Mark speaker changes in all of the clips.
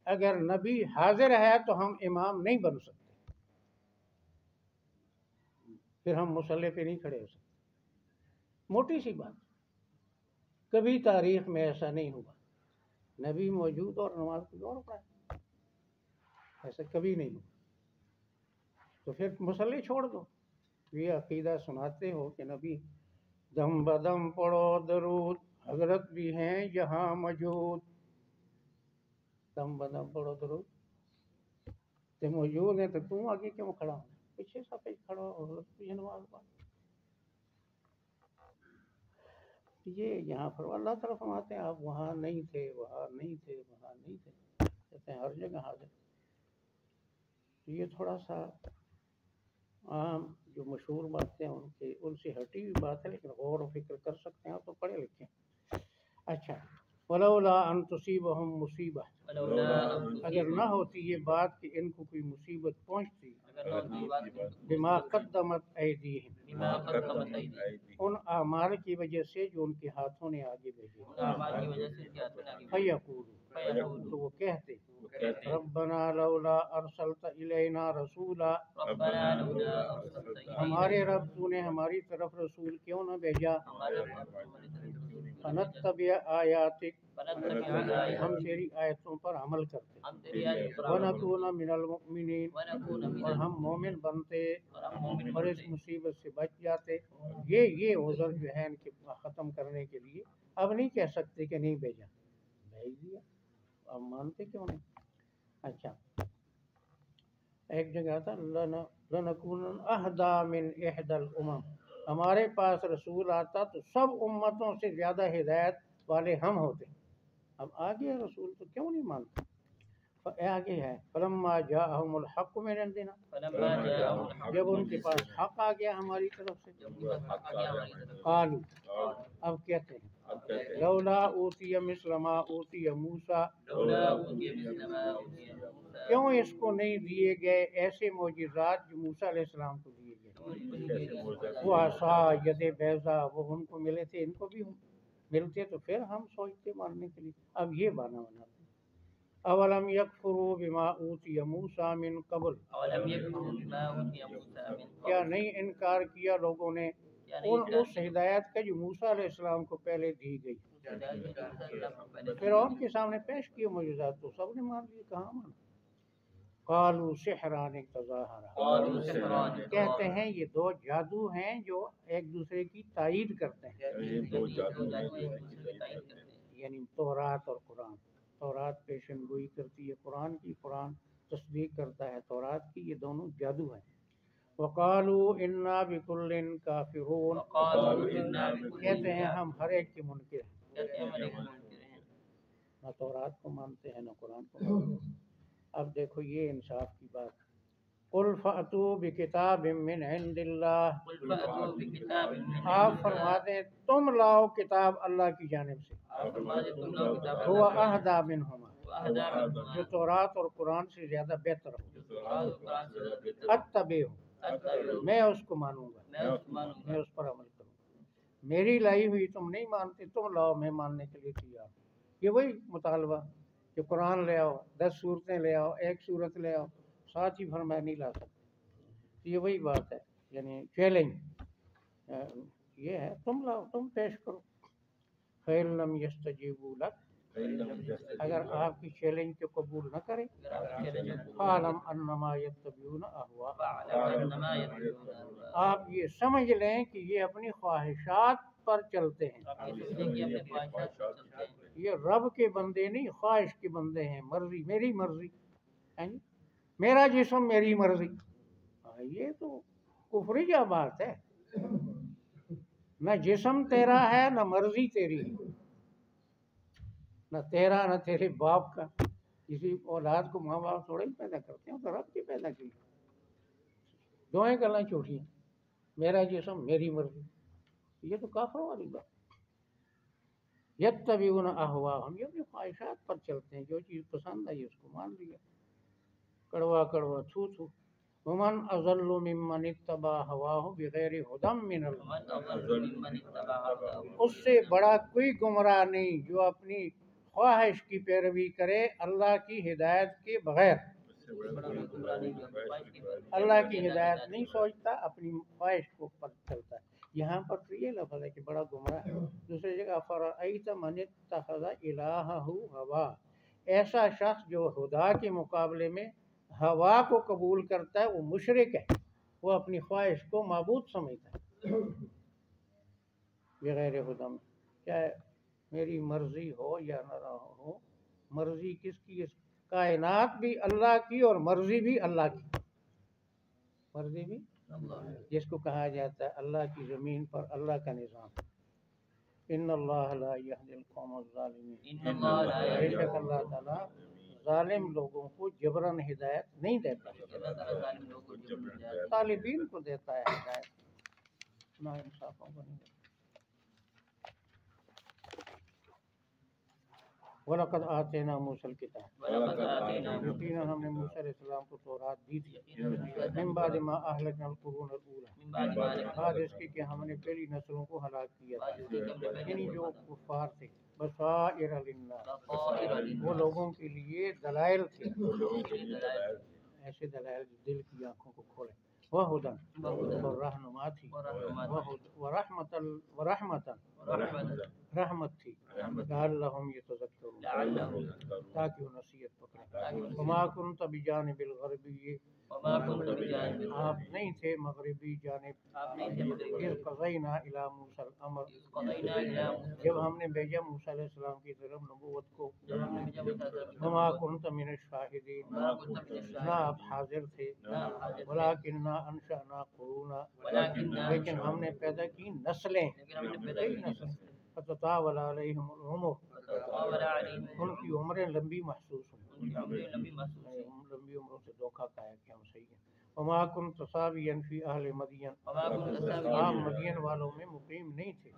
Speaker 1: اگر نبی حاضر ہے تو ہم امام نہیں بن سکتے، پھر ہم مصلی پہ نہیں کھڑے ہو سکتے. موٹی سی بات، کبھی تاریخ میں ایسا نہیں ہوا. نبی موجود اور نماز کوئی اور پڑھائے، ایسا کبھی نہیں ہوا. تو پھر مصلی چھوڑ دو. یہ عقیدہ سناتے ہو کہ نبی دم بدم پڑھو درود، حضرت بھی ہیں یہاں موجود. دم بدم پڑھو درود تو موجود ہیں، تو تم آگے کیوں کھڑا ہو؟ پیچھے سب کھڑا ہو، حضرت بھی نماز پڑھ. یہ یہاں پر اللہ تعالیٰ فرماتے ہیں آپ وہاں نہیں تھے، وہاں نہیں تھے، وہاں نہیں تھے، کہتے ہیں ہر جگہ حاضر. یہ تھوڑا سا عام جو مشہور باتیں ان سے ہٹی ہوئی بات ہے، لیکن غور و فکر کر سکتے ہیں تو پڑھے لکھے. اچھا، ولولا ان تصیبہم مصیبہ، اگر نہ ہوتی یہ بات کہ ان کو کوئی مصیبت پہنچتی، بما قدمت ایدیہم، ان اعمال کی وجہ سے جو ان کے ہاتھوں نے آگے بھیجے. فیقولوا، تو وہ کہتے ربنا لولا ارسلت الینا رسولا، ہمارے رب تو نے ہماری طرف رسول کیوں نہ بھیجا. فنتبع آیاتک، ہم تیری آیتوں پر عمل کرتے. ونکون من المؤمنین، اور ہم مومن بنتے اور اس مصیبت سے بچ جاتے. یہ عذر جو ہے ان کے ختم کرنے کے لیے اب نہیں کہہ سکتے کہ نہیں بھیجا، بھیج دیا. اب مانتے کیوں نہیں؟ اچھا، ایک جگہ تھا لنکونن اہدا من احدى الامم، ہمارے پاس رسول آتا تو سب امتوں سے زیادہ ہدایت والے ہم ہوتے. اب آگے رسول تو کیوں نہیں مانتے؟ آگے ہے فلما جاءہم الحق من عندنا، جب ان کے پاس حق آ گیا ہماری طرف سے. قالوا، اب کہتے ہیں لولا اوتی مثل ما اوتی موسیٰ، کیوں اس کو نہیں دیے گئے ایسے معجزات جو موسیٰ علیہ السلام کو دیے گئے. وہ عصا ید بیضا، وہ ان کو ملے تھے، ان کو بھی ملتے تو پھر ہم سوچتے ماننے کے لیے. اب یہ بہانہ بناتے. اولم یکفروا بما اوتی موسیٰ من قبل، کیا نہیں انکار کیا لوگوں نے اس ہدایت کا جو موسیٰ علیہ السلام کو پہلے دی گئی. فرعون کے سامنے پیش کیے معجزات تو سب نے مان لیے، کہاں مانا. قالوا سحران تظاہرا، کہتے ہیں یہ دو جادو ہیں جو ایک دوسرے کی تائید کرتے ہیں. یعنی تورات اور قرآن، تورات پیشن گوئی کرتی ہے قرآن کی، قرآن تصدیق کرتا ہے تورات کی. یہ دونوں جادو ہیں. وقالوا انا بکل کافرون، کہتے ہیں ہم ہر ایک کے منکر ہیں، نہ تورات کو مانتے ہیں نہ قرآن کو مانتے ہیں. اب دیکھو یہ انصاف کی بات. قل فأتوا بکتاب من عند اللہ، آپ فرما دیں تم لاؤ کتاب اللہ کی جانب سے. هو اہدی منہما، جو تورات اور قرآن سے زیادہ بہتر ہو. اتبعہ، میں اس کو مانوں گا، میں اس پر عمل کروں گا. میری لائی ہوئی تم نہیں مانتے، تم لاؤ، میں ماننے کے لیے تیار. یہ وہی مطالبہ کہ قرآن لے آؤ، 10 صورتیں لے آؤ، ایک صورت لے آؤ، ساتھ ہی فرمایا نہیں لا سکتے. یہ وہی بات ہے، یعنی چیلنج یہ ہے تم لاؤ، تم پیش کرو. فَإِن لَّمْ يَسْتَجِيبُوا لَكَ، اگر آپ کی چیلنج کو قبول نہ کریں، فَاعْلَمْ أَنَّمَا يَتَّبِعُونَ أَهْوَاءَهُمْ، آپ یہ سمجھ لیں کہ یہ اپنی خواہشات پر چلتے ہیں. یہ رب کے بندے نہیں، خواہش کے بندے ہیں. مرضی، میری مرضی، میرا جسم میری مرضی. یہ تو کفریہ بات ہے. نہ جسم تیرا ہے نہ مرضی تیری ہے، نہ تیرا نہ تیرے باپ کا. کسی اولاد کو ماں باپ تھوڑے ہی پیدا کرتے ہیں، تو رب کی پیدا کی. دعائیں کرنا چھوٹی ہیں، میرا جسم میری مرضی. یہ تو کافروں والی بات. یتبعون اہواءہم، یہ اپنی خواہشات پر چلتے ہیں، جو چیز پسند آئی اس کو مان لیا. کڑوا کڑوا تھو تھو. ومن اضل ممن اتبع ہواہ بغیر ہدی من اللہ، اس سے بڑا کوئی گمراہ نہیں جو اپنی ख्वाहिश की पैरवी करे अल्लाह की हिदायत के बगैर, अल्लाह की हिदायत नहीं सोचता, अपनी ख्वाहिश को पर चलता है। यहाँ पर तो ये लफ्ज़ है कि बड़ा गुमराह है। दूसरी जगह फरअयत मन इत्तखज़ इलाहहु हवा, ऐसा शख्स जो खुदा के मुकाबले में हवा को कबूल करता है वो मुशरिक है, वो अपनी ख्वाहिश को माबूद समझता है। बगैर खुदा में चाहे मेरी मर्जी हो या न हो, मर्जी किसकी? इस कायनात भी अल्लाह की और मर्जी भी अल्लाह की, मर्जी भी जिसको कहा जाता है अल्लाह की ज़मीन पर अल्लाह का निज़ाम। इन्नल्लाह ला यहदिल कौमल ज़ालिमीन, बेशक अल्लाह ताला जालिम लोगों को जबरन हिदायत नहीं देता, तालिबीन को देता है हिदायत, नाइंसाफों को नहीं देता। वलक़द आतैना मूसल किताब, यकीनन हमने मूसा अलैहिस्सलाम को तौरात दी थी। मिन बाद मा अहलकनल कुरूनल ऊला, बाद इसके कि हमने पहली नस्लों को हलाक किया था, यानी जो कुफ़ार थे। बसाइर लिन्नास, वो लोगों के लिए दलाइल थे, ऐसे दलाइल जो दिल की आँखों को खोले। वह हुदन और रहनुमा थी, रहमत थी, लअल्लहुम यतज़क्करून, ताकि वो नसीहत पकड़ें। वमा कुन्त बिजानिबिल गरबी, आप नहीं थे मगरिबी जानिब, इज़ क़ज़यना इला मूसल अमर, जब हमने भेजा मूसा अलैहिस्सलाम की तरफ नबूवत को। वमा कुन्त मिनश शाहिदीन, ना आप हाजिर थे। वलाकिन्ना अंशअना कुरूना, लेकिन हमने पैदा की नस्लें, कई नस्लें। फततावल अलैहिमुल उमर, उनकी उम्रें लंबी महसूस हुई, लंबी उम्रों से धोखा खाया कि हम सही हैं। वमा कुन्त सावियन फी अहले मदियन, आप मदियन वालों में मुकीम नहीं थे।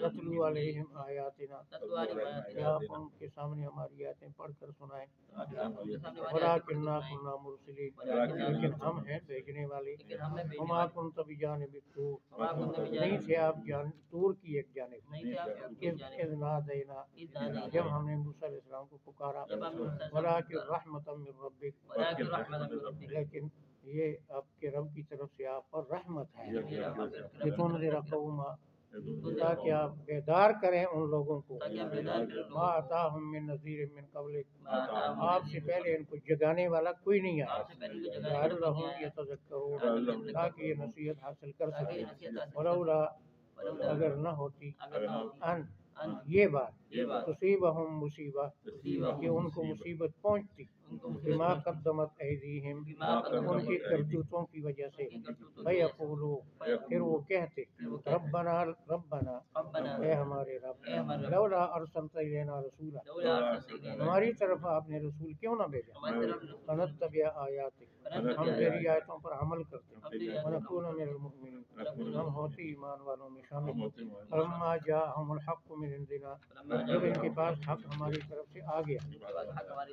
Speaker 1: ततलू अलैहिम आयातिना, आप उनके सामने हमारी आयतें पढ़कर सुनाएं। वलाकिन्ना कुन्ना मुरसिलीन, लेकिन हम हैं भेजने वाले। वमा कुन्त बिजानिबित तूर, नहीं थे आप तूर की एक जानिब। इज़ नादैना, जब हमने मूसा अलैहिस्सलाम को पुकारा। वलाकिन रहमतम मिन रब्बिक, लेकिन ये आपके रब की तरफ से आप पर रहमत है। लितुनज़िर कौमा, ताकि आप बेदार करें उन लोगों को। मा अताहुम मिन नज़ीर मिन क़ब्लिक, आपसे पहले इनको जगाने वाला कोई नहीं आया। लअल्लहुम यतज़क्करून, ताकि ये नसीहत हासिल कर सकें। वलौला, अगर न होती, अन ये बात, तुसीबहुम मुसीबा, कि उनको मुसीबत पहुँचती, बिमा क़द्दमत ऐदीहिम, उनकी करतूतों की वजह से। फयक़ूलू, फिर वो कहते, रब्बना रब्बना, ऐ हमारे रब, लौला अरसलत इलैना रसूला, हमारी तरफ आपने रसूल क्यों न भेजा। फनत्तबिअ आयातिक, हम तेरी आयतों पर अमल करते। वनकून मिनल मुमिनीन, हम होते ईमान वालों में शामिल। फलम्मा जाअहुमुल हक़्क़ु मिन इंदिना, जब इनके पास हक हमारी तरफ से आ गया।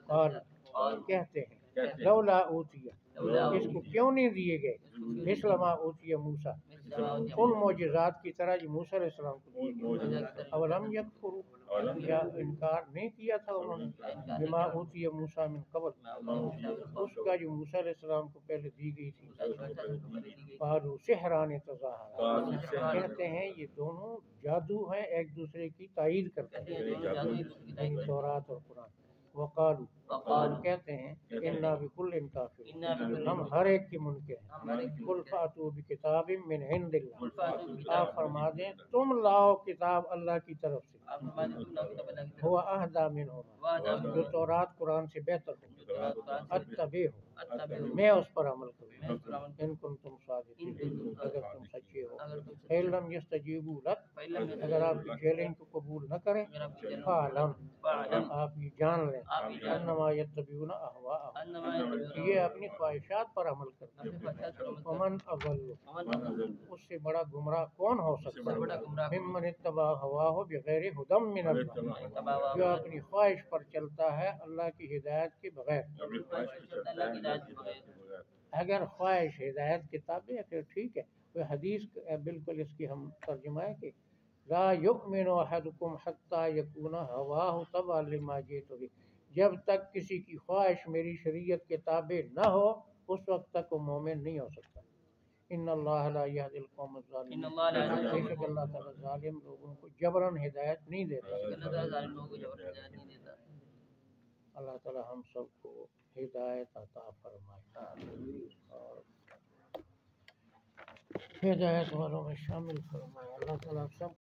Speaker 1: और कहते हैं लौला ऊतिया, इसको क्यों नहीं दिए गए मिस्ल मा ऊतिया मूसा, उन मौजिज़ात की तरह जो मूसा अलैहिस्सलाम को दिए गए। अवलम यकफुरू, क्या इनकार नहीं किया था उन्होंने। बिमा ऊतिया मूसा मिन क़ब्ल, उसका जो मूसा अलैहिस्सलाम को पहले दी गई थी। क़ालू सिहरान तज़ाहरा, कहते हैं ये दोनों जादू हैं, एक दूसरे की तायीद करते हैं, तौरात और कुरान। वक़ालू, कहते हैं इन्ना बिकुल्लिन काफ़िरून, हम हर एक के मुनकिर हैं। कुल फ़ातू बिकिताबिम मिन इंदिल्लाह, आप फरमा दें तुम लाओ किताब अल्लाह की तरफ से। हुवा अहदा मिनहुमा, जो तौरात कुरान से बेहतर हो। अत्तबिहु, मैं उस पर अमल करूँ। इन कुंतुम सादिक़ीन, अगर तुम सच्चे हो। फ़इल्लम यस्तजीबू लक, अगर आपकी चैलेंज को कबूल न करें। फ़अलम, आप ये जान लें, अन्नमा यत्तबिऊना अहवाअहुम, ये अपनी ख्वाहिशात पर अमल करते हैं। वमन अज़ल्लु, उससे बड़ा गुमराह कौन हो सकता है। मिम्मन इत्तबा हवाहु बिग़ैरि हुदम मिनल्लाह, जो अपनी ख्वाहिश पर चलता है अल्लाह की हिदायत के बगैर। अगर ख्वाहिश हिदायत के ताबे है फिर ठीक है। कोई हदीस बिल्कुल इसकी हम तर्जुमा है कि لا یؤمن احدکم حتی یکون ہواہ تبعا لما جئت بہ، جب تک کسی کی خواہش میری شریعت کے تابع نہ ہو اس وقت تک وہ مومن نہیں ہو سکتا۔ ان اللہ لا یہدی القوم الظالمین، بے شک اللہ تعالیٰ ظالم لوگوں کو جبراً ہدایت نہیں دیتا۔ اللہ تعالیٰ ہم سب کو ہدایت عطا فرمائے اور ہدایت والوں میں شامل فرمائے۔ اللہ تعالیٰ سب